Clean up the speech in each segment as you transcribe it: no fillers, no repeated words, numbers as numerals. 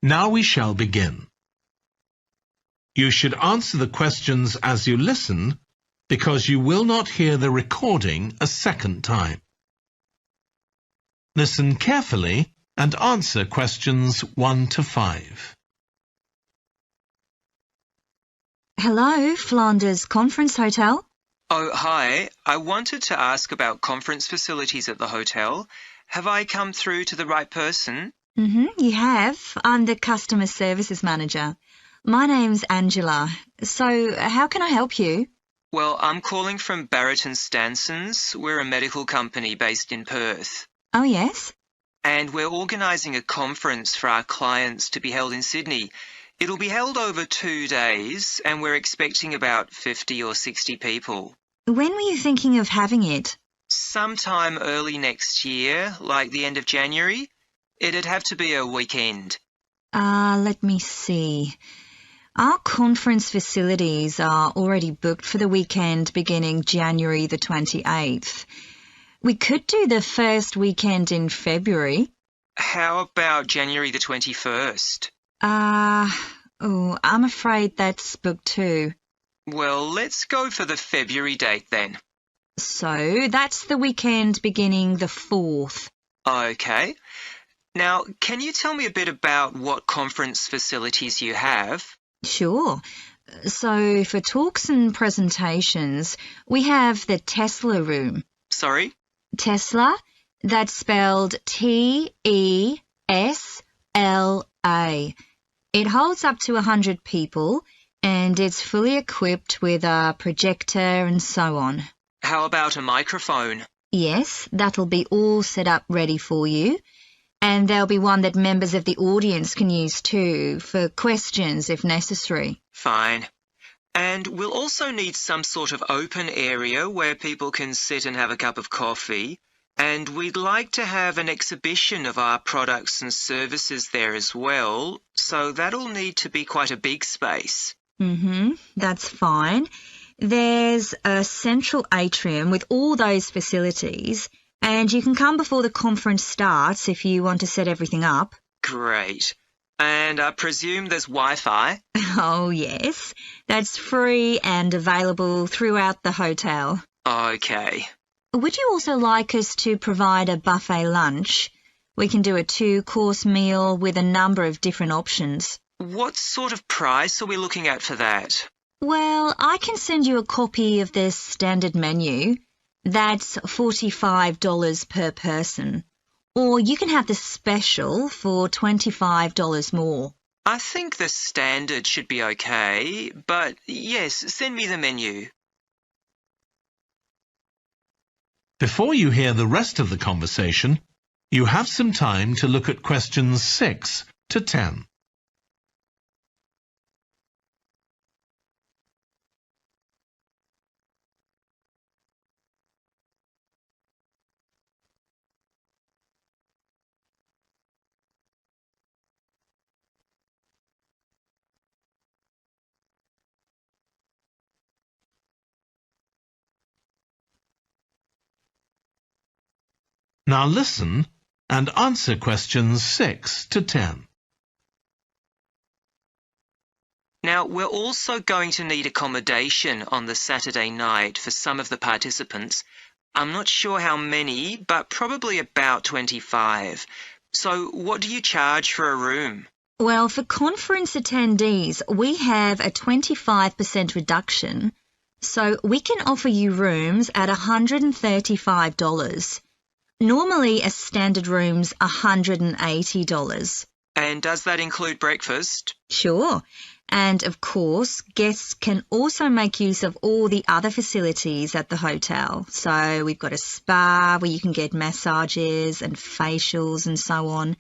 Now we shall begin. You should answer the questions as you listen, because you will not hear the recording a second time. Listen carefully and answer questions 1 to 5. Hello, Flanders Conference Hotel. Oh, hi. I wanted to ask about conference facilities at the hotel. Have I come through to the right person? You have. I'm the Customer Services Manager. My name's Angela. So, how can I help you? Well, I'm calling from Barrett and Stanson's. We're a medical company based in Perth. Oh, yes? And we're organising a conference for our clients to be held in Sydney. It'll be held over 2 days, and we're expecting about 50 or 60 people. When were you thinking of having it? Sometime early next year, like the end of January. It'd have to be a weekend. Let me see. Our conference facilities are already booked for the weekend beginning January the 28th. We could do the first weekend in February. How about January the 21st? I'm afraid that's booked too. Well, let's go for the February date then. So, that's the weekend beginning the 4th. Okay. Now, can you tell me a bit about what conference facilities you have? Sure. So, for talks and presentations, we have the Tesla room. Sorry? Tesla, that's spelled Tesla. It holds up to 100 people, and it's fully equipped with a projector and so on. How about a microphone? Yes, that'll be all set up ready for you. And there'll be one that members of the audience can use too, for questions if necessary. Fine. And we'll also need some sort of open area where people can sit and have a cup of coffee. And we'd like to have an exhibition of our products and services there as well, so that'll need to be quite a big space. That's fine. There's a central atrium with all those facilities, and you can come before the conference starts if you want to set everything up. Great. And I presume there's Wi-Fi? Oh, yes. That's free and available throughout the hotel. Okay. Would you also like us to provide a buffet lunch? We can do a 2-course meal with a number of different options. What sort of price are we looking at for that? Well, I can send you a copy of the standard menu. That's $45 per person. Or you can have the special for $25 more. I think the standard should be okay, but yes, send me the menu. Before you hear the rest of the conversation, you have some time to look at questions 6 to 10. Now listen and answer questions 6 to 10. Now, we're also going to need accommodation on the Saturday night for some of the participants. I'm not sure how many, but probably about 25. So what do you charge for a room? Well, for conference attendees, we have a 25% reduction, so we can offer you rooms at $135. Normally, a standard room's $180. And does that include breakfast? Sure. And, of course, guests can also make use of all the other facilities at the hotel. So we've got a spa where you can get massages and facials and so on.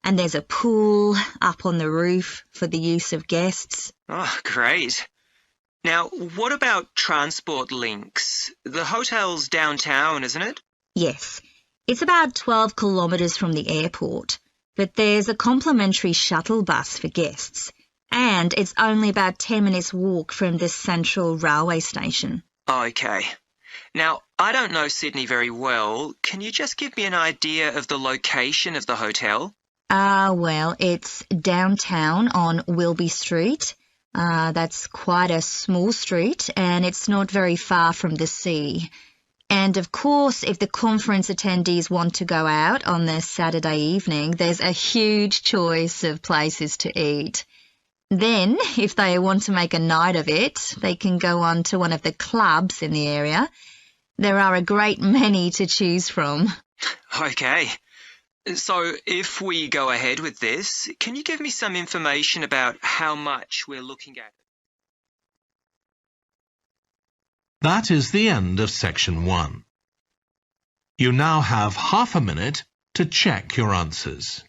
And there's a pool up on the roof for the use of guests. Oh, great. Now, what about transport links? The hotel's downtown, isn't it? Yes. It's about 12 kilometres from the airport, but there's a complimentary shuttle bus for guests, and it's only about 10 minutes walk from the central railway station. Okay. Now, I don't know Sydney very well. Can you just give me an idea of the location of the hotel? Well, it's downtown on Wilby Street. That's quite a small street and it's not very far from the sea. And of course, if the conference attendees want to go out on their Saturday evening, there's a huge choice of places to eat. Then, if they want to make a night of it, they can go on to one of the clubs in the area. There are a great many to choose from. Okay. So if we go ahead with this, can you give me some information about how much we're looking at? That is the end of section 1. You now have half a minute to check your answers.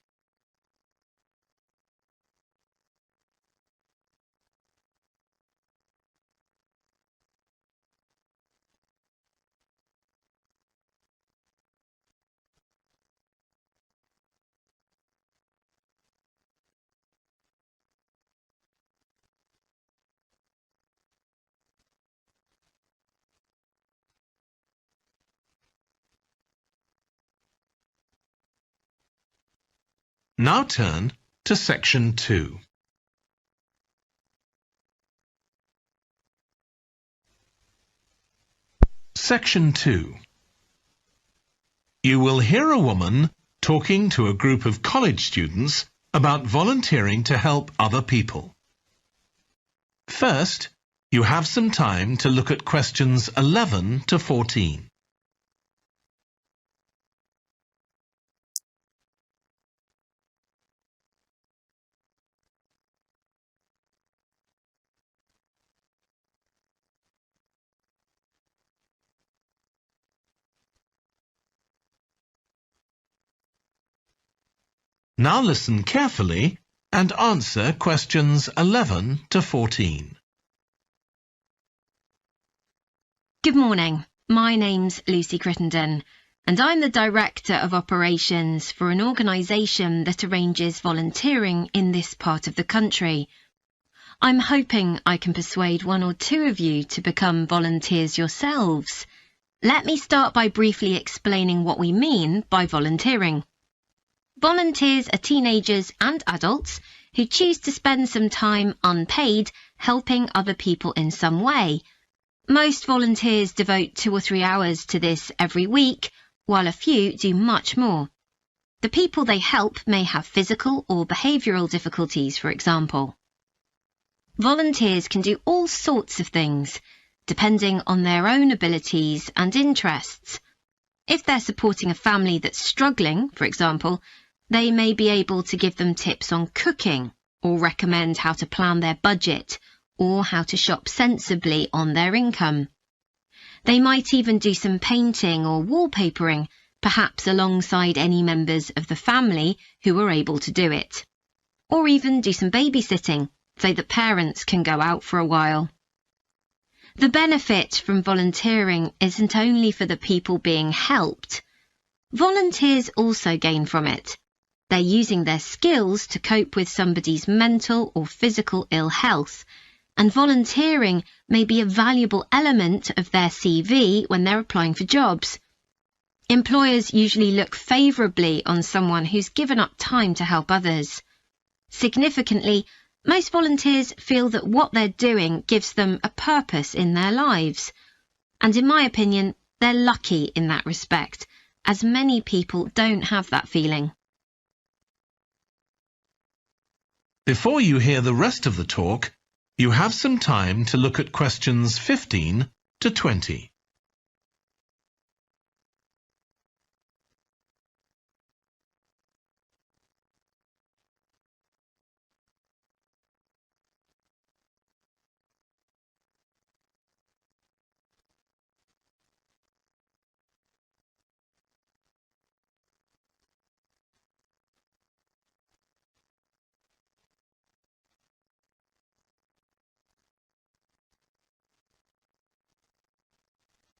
Now turn to section 2. Section 2. You will hear a woman talking to a group of college students about volunteering to help other people. First, you have some time to look at questions 11 to 14. Now listen carefully and answer questions 11 to 14. Good morning. My name's Lucy Crittenden, and I'm the Director of Operations for an organisation that arranges volunteering in this part of the country. I'm hoping I can persuade one or two of you to become volunteers yourselves. Let me start by briefly explaining what we mean by volunteering. Volunteers are teenagers and adults who choose to spend some time unpaid helping other people in some way. Most volunteers devote 2 or 3 hours to this every week, while a few do much more. The people they help may have physical or behavioural difficulties, for example. Volunteers can do all sorts of things, depending on their own abilities and interests. If they're supporting a family that's struggling, for example, they may be able to give them tips on cooking, or recommend how to plan their budget, or how to shop sensibly on their income. They might even do some painting or wallpapering, perhaps alongside any members of the family who are able to do it. Or even do some babysitting, so that parents can go out for a while. The benefit from volunteering isn't only for the people being helped. Volunteers also gain from it. They're using their skills to cope with somebody's mental or physical ill health, and volunteering may be a valuable element of their CV when they're applying for jobs. Employers usually look favourably on someone who's given up time to help others. Significantly, most volunteers feel that what they're doing gives them a purpose in their lives. And in my opinion, they're lucky in that respect, as many people don't have that feeling. Before you hear the rest of the talk, you have some time to look at questions 15 to 20.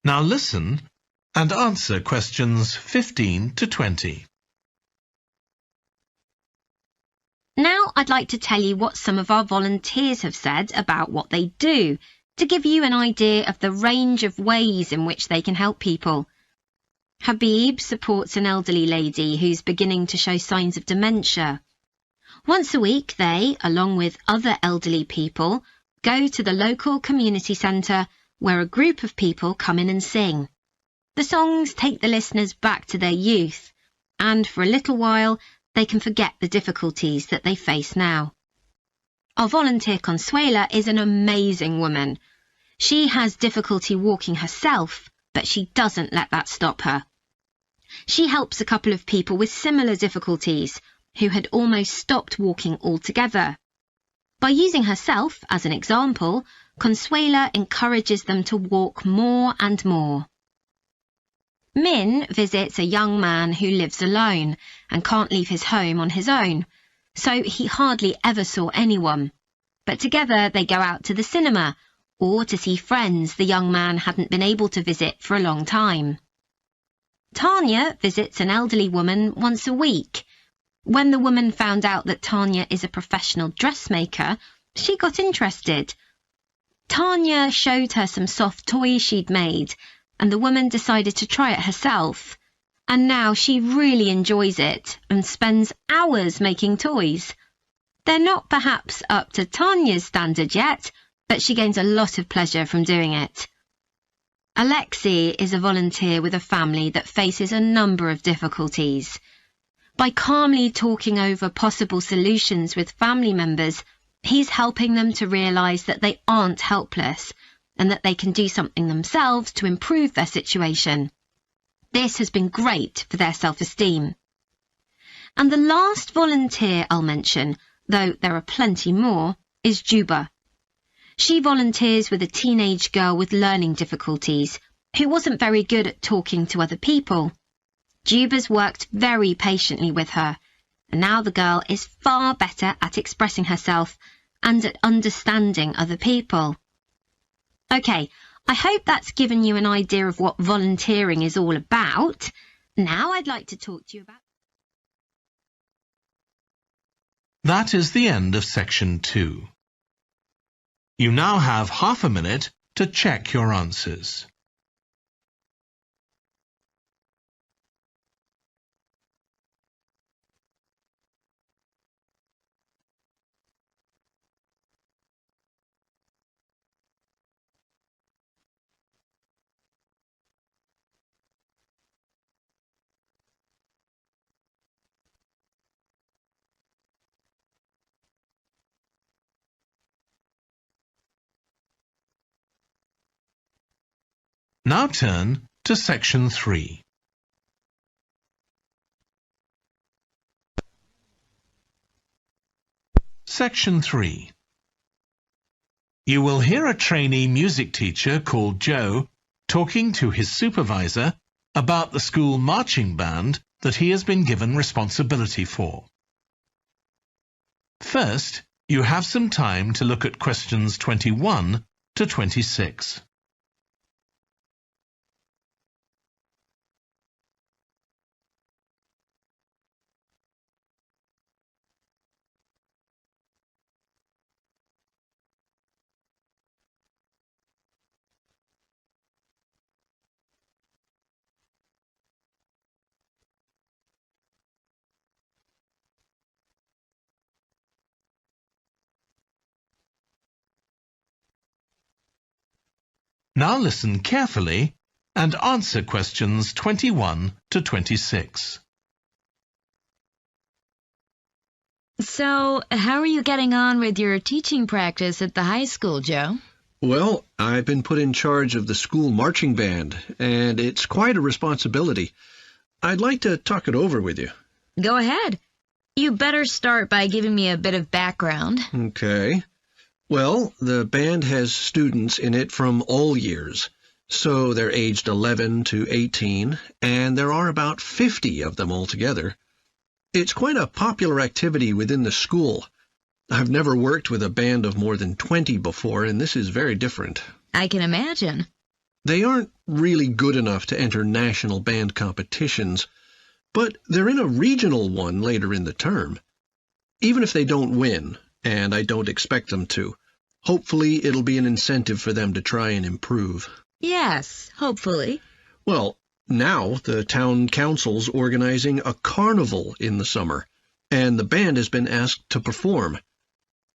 Now listen and answer questions 15 to 20. Now I'd like to tell you what some of our volunteers have said about what they do, to give you an idea of the range of ways in which they can help people. Habib supports an elderly lady who's beginning to show signs of dementia. Once a week, they, along with other elderly people, go to the local community centre where a group of people come in and sing. The songs take the listeners back to their youth, and for a little while, they can forget the difficulties that they face now. Our volunteer Consuela is an amazing woman. She has difficulty walking herself, but she doesn't let that stop her. She helps a couple of people with similar difficulties who had almost stopped walking altogether. By using herself as an example, Consuela encourages them to walk more and more. Min visits a young man who lives alone and can't leave his home on his own, so he hardly ever saw anyone. But together they go out to the cinema or to see friends the young man hadn't been able to visit for a long time. Tanya visits an elderly woman once a week. When the woman found out that Tanya is a professional dressmaker, she got interested. Tanya showed her some soft toys she'd made, and the woman decided to try it herself. And now she really enjoys it and spends hours making toys. They're not perhaps up to Tanya's standard yet, but she gains a lot of pleasure from doing it. Alexi is a volunteer with a family that faces a number of difficulties. By calmly talking over possible solutions with family members, he's helping them to realise that they aren't helpless and that they can do something themselves to improve their situation. This has been great for their self-esteem. And the last volunteer I'll mention, though there are plenty more, is Juba. She volunteers with a teenage girl with learning difficulties who wasn't very good at talking to other people. Juba's worked very patiently with her, and now the girl is far better at expressing herself and at understanding other people. OK, I hope that's given you an idea of what volunteering is all about. Now I'd like to talk to you about... That is the end of section 2. You now have half a minute to check your answers. Now turn to section 3. Section 3. You will hear a trainee music teacher called Joe talking to his supervisor about the school marching band that he has been given responsibility for. First, you have some time to look at questions 21 to 26. Now listen carefully and answer questions 21 to 26. So, how are you getting on with your teaching practice at the high school, Joe? Well, I've been put in charge of the school marching band, and it's quite a responsibility. I'd like to talk it over with you. Go ahead. You better start by giving me a bit of background. Okay. Well, the band has students in it from all years, so they're aged 11 to 18, and there are about 50 of them altogether. It's quite a popular activity within the school. I've never worked with a band of more than 20 before, and this is very different. I can imagine. They aren't really good enough to enter national band competitions, but they're in a regional one later in the term. Even if they don't win, and I don't expect them to, hopefully it'll be an incentive for them to try and improve. Yes, hopefully. Well, Now the town council's organizing a carnival in the summer, and the band has been asked to perform.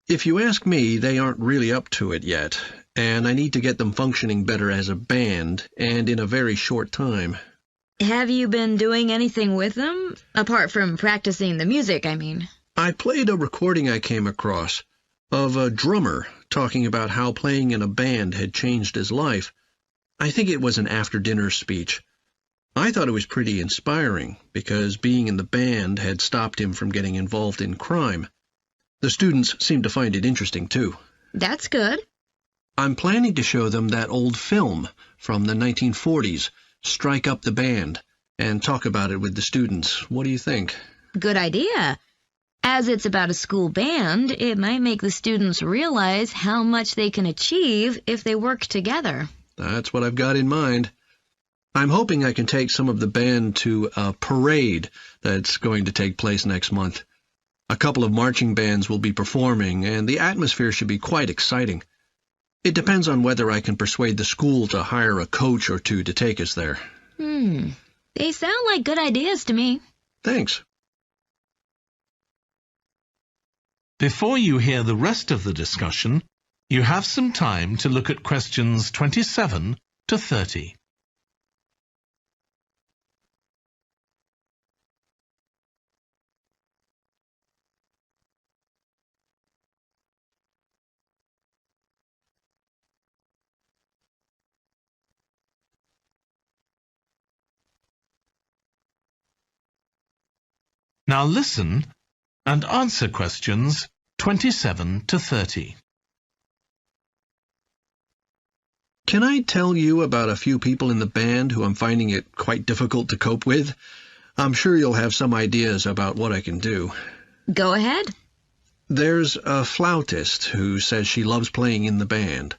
If you ask me, they aren't really up to it yet, and I need to get them functioning better as a band, and in a very short time. Have you been doing anything with them? Apart from practicing the music, I mean. I played a recording I came across of a drummer talking about how playing in a band had changed his life. I think it was an after-dinner speech. I thought it was pretty inspiring, because being in the band had stopped him from getting involved in crime. The students seemed to find it interesting, too. That's good. I'm planning to show them that old film from the 1940s, Strike Up the Band, and talk about it with the students. What do you think? Good idea. As it's about a school band, it might make the students realize how much they can achieve if they work together. That's what I've got in mind. I'm hoping I can take some of the band to a parade that's going to take place next month. A couple of marching bands will be performing, and the atmosphere should be quite exciting. It depends on whether I can persuade the school to hire a coach or two to take us there. They sound like good ideas to me. Thanks. Before you hear the rest of the discussion, you have some time to look at questions 27 to 30. Now listen and answer questions 27 to 30. Can I tell you about a few people in the band who I'm finding it quite difficult to cope with? I'm sure you'll have some ideas about what I can do. Go ahead. There's a flautist who says she loves playing in the band.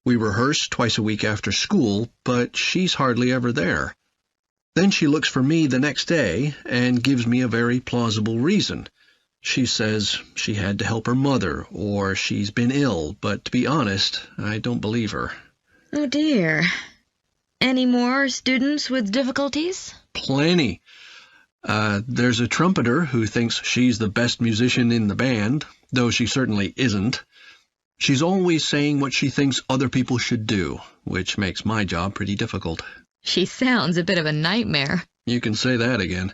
We rehearse twice a week after school, but she's hardly ever there. Then she looks for me the next day and gives me a very plausible reason. She says she had to help her mother, or she's been ill, but to be honest, I don't believe her. Oh dear. Any more students with difficulties? Plenty. There's a trumpeter who thinks she's the best musician in the band, though she certainly isn't. She's always saying what she thinks other people should do, which makes my job pretty difficult. She sounds a bit of a nightmare. You can say that again.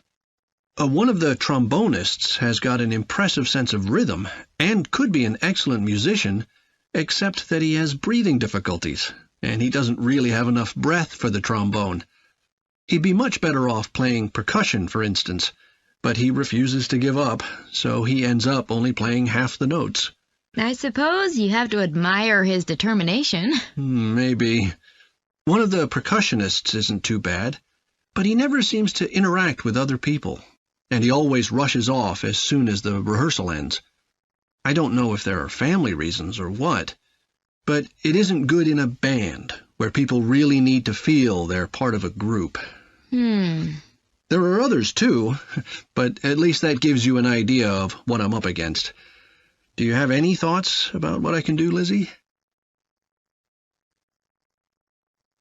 One of the trombonists has got an impressive sense of rhythm and could be an excellent musician, except that he has breathing difficulties, and he doesn't really have enough breath for the trombone. He'd be much better off playing percussion, for instance, but he refuses to give up, so he ends up only playing half the notes. I suppose you have to admire his determination. Maybe. One of the percussionists isn't too bad, but he never seems to interact with other people, and he always rushes off as soon as the rehearsal ends. I don't know if there are family reasons or what, but it isn't good in a band, where people really need to feel they're part of a group. There are others, too, but at least that gives you an idea of what I'm up against. Do you have any thoughts about what I can do, Lizzie?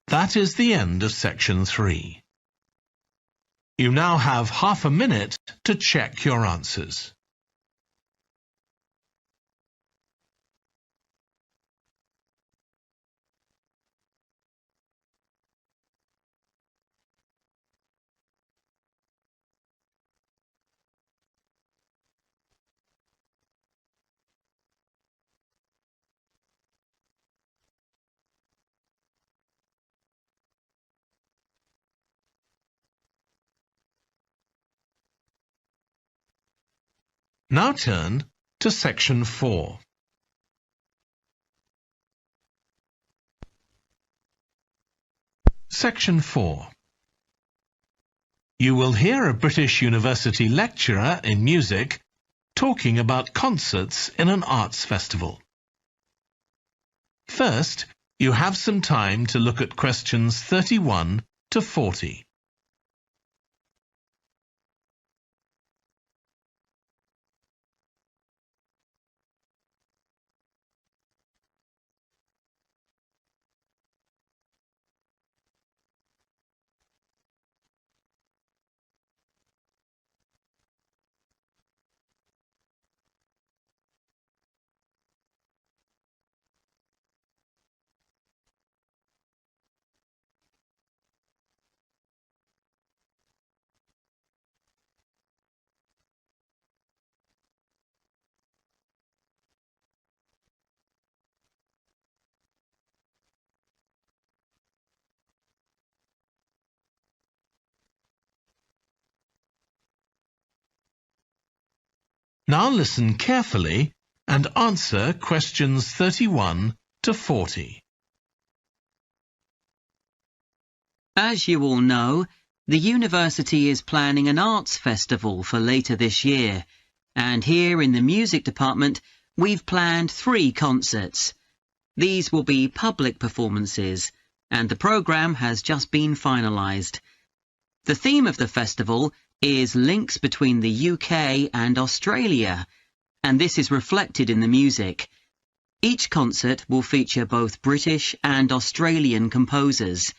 That is the end of section 3. You now have half a minute to check your answers. Now turn to section 4. Section 4. You will hear a British University lecturer in music talking about concerts in an arts festival. First, you have some time to look at questions 31 to 40. Now listen carefully and answer questions 31 to 40. As you all know, the university is planning an arts festival for later this year, and here in the music department we've planned 3 concerts. These will be public performances, and the programme has just been finalised. The theme of the festival is links between the UK and Australia, and this is reflected in the music. Each concert will feature both British and Australian composers.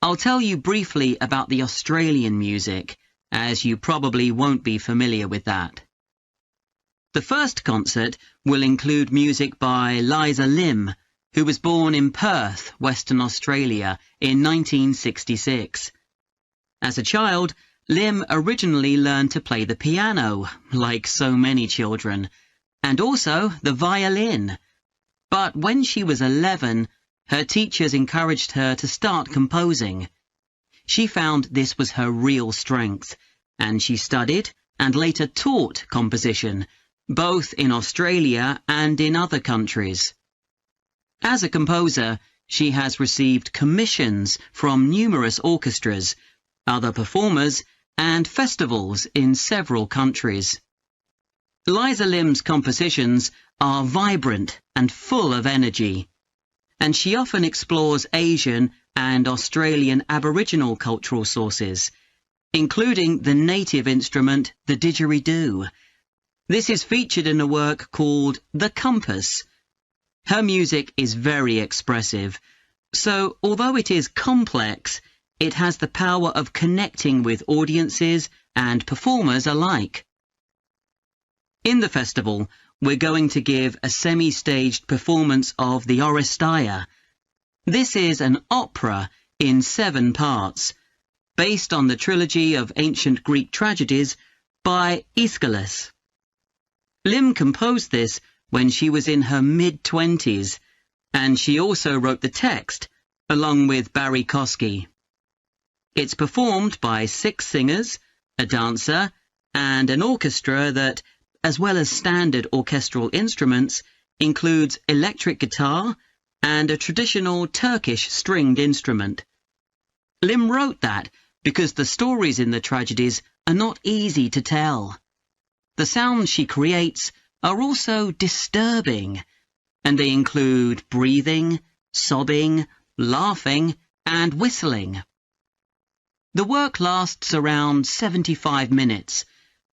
I'll tell you briefly about the Australian music, as you probably won't be familiar with that. The first concert will include music by Liza Lim, who was born in Perth, Western Australia, in 1966. As a child, Lim originally learned to play the piano, like so many children, and also the violin. But when she was 11, her teachers encouraged her to start composing. She found this was her real strength, and she studied and later taught composition, both in Australia and in other countries. As a composer, she has received commissions from numerous orchestras, other performers, and festivals in several countries. Liza Lim's compositions are vibrant and full of energy, and she often explores Asian and Australian Aboriginal cultural sources, including the native instrument, the didgeridoo. This is featured in a work called The Compass. Her music is very expressive, so although it is complex, it has the power of connecting with audiences and performers alike. In the festival, we're going to give a semi-staged performance of the Oresteia. This is an opera in 7 parts, based on the trilogy of ancient Greek tragedies by Aeschylus. Lim composed this when she was in her mid-20s, and she also wrote the text, along with Barry Kosky. It's performed by 6 singers, a dancer, and an orchestra that, as well as standard orchestral instruments, includes electric guitar and a traditional Turkish stringed instrument. Lim wrote that because the stories in the tragedies are not easy to tell. The sounds she creates are also disturbing, and they include breathing, sobbing, laughing, and whistling. The work lasts around 75 minutes,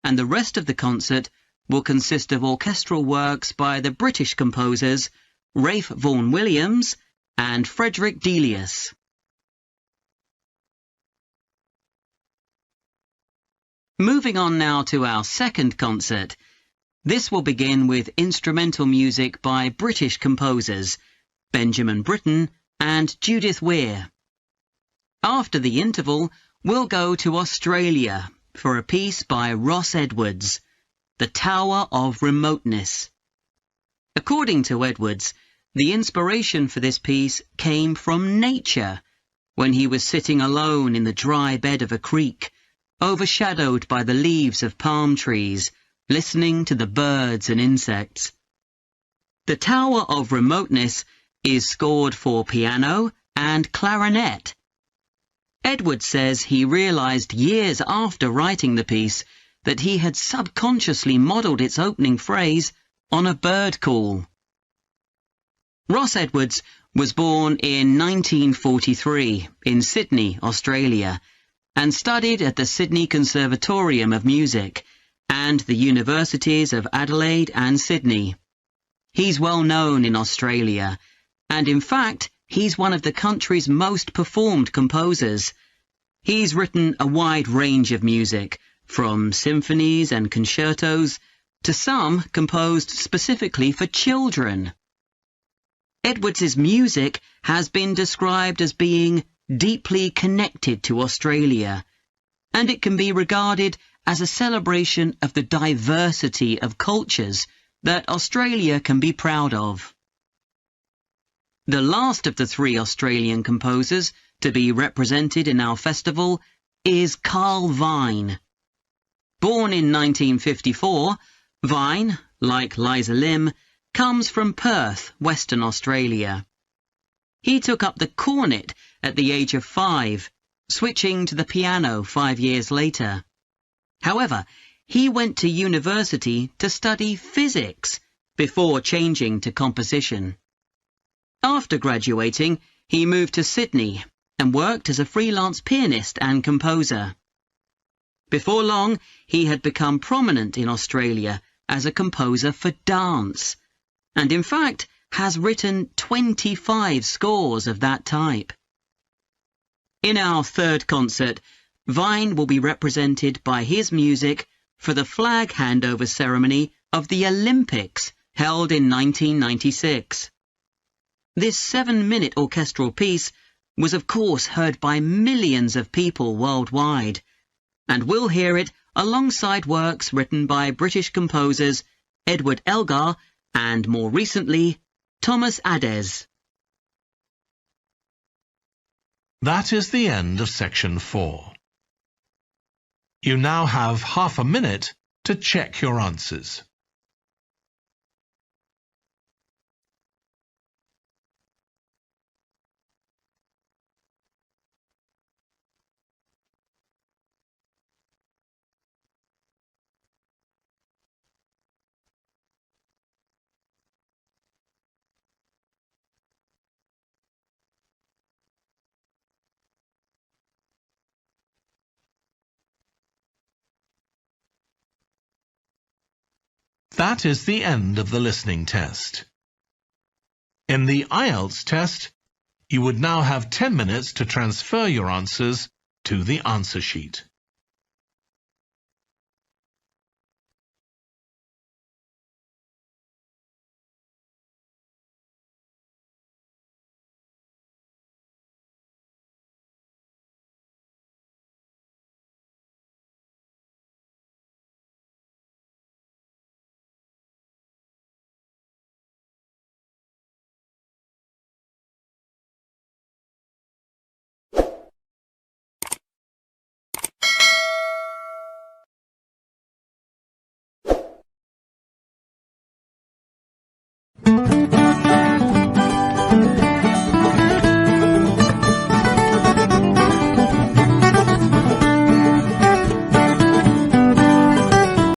and the rest of the concert will consist of orchestral works by the British composers Ralph Vaughan Williams and Frederick Delius. Moving on now to our second concert. This will begin with instrumental music by British composers Benjamin Britten and Judith Weir. After the interval, we'll go to Australia for a piece by Ross Edwards, The Tower of Remoteness. According to Edwards, the inspiration for this piece came from nature, when he was sitting alone in the dry bed of a creek, overshadowed by the leaves of palm trees, listening to the birds and insects. The Tower of Remoteness is scored for piano and clarinet. Edwards says he realised years after writing the piece that he had subconsciously modelled its opening phrase on a bird call. Ross Edwards was born in 1943 in Sydney, Australia, and studied at the Sydney Conservatorium of Music and the universities of Adelaide and Sydney. He's well known in Australia, and in fact, he's one of the country's most performed composers. He's written a wide range of music, from symphonies and concertos to some composed specifically for children. Edwards's music has been described as being deeply connected to Australia, and it can be regarded as a celebration of the diversity of cultures that Australia can be proud of. The last of the 3 Australian composers to be represented in our festival is Carl Vine. Born in 1954, Vine, like Liza Lim, comes from Perth, Western Australia. He took up the cornet at the age of 5, switching to the piano 5 years later. However, he went to university to study physics before changing to composition. After graduating, he moved to Sydney and worked as a freelance pianist and composer. Before long, he had become prominent in Australia as a composer for dance, and in fact has written 25 scores of that type. In our third concert, Vine will be represented by his music for the flag handover ceremony of the Olympics held in 1996. This 7-minute orchestral piece was of course heard by millions of people worldwide, and we'll hear it alongside works written by British composers Edward Elgar and, more recently, Thomas Adès. That is the end of section 4. You now have half a minute to check your answers. That is the end of the listening test. In the IELTS test, you would now have 10 minutes to transfer your answers to the answer sheet.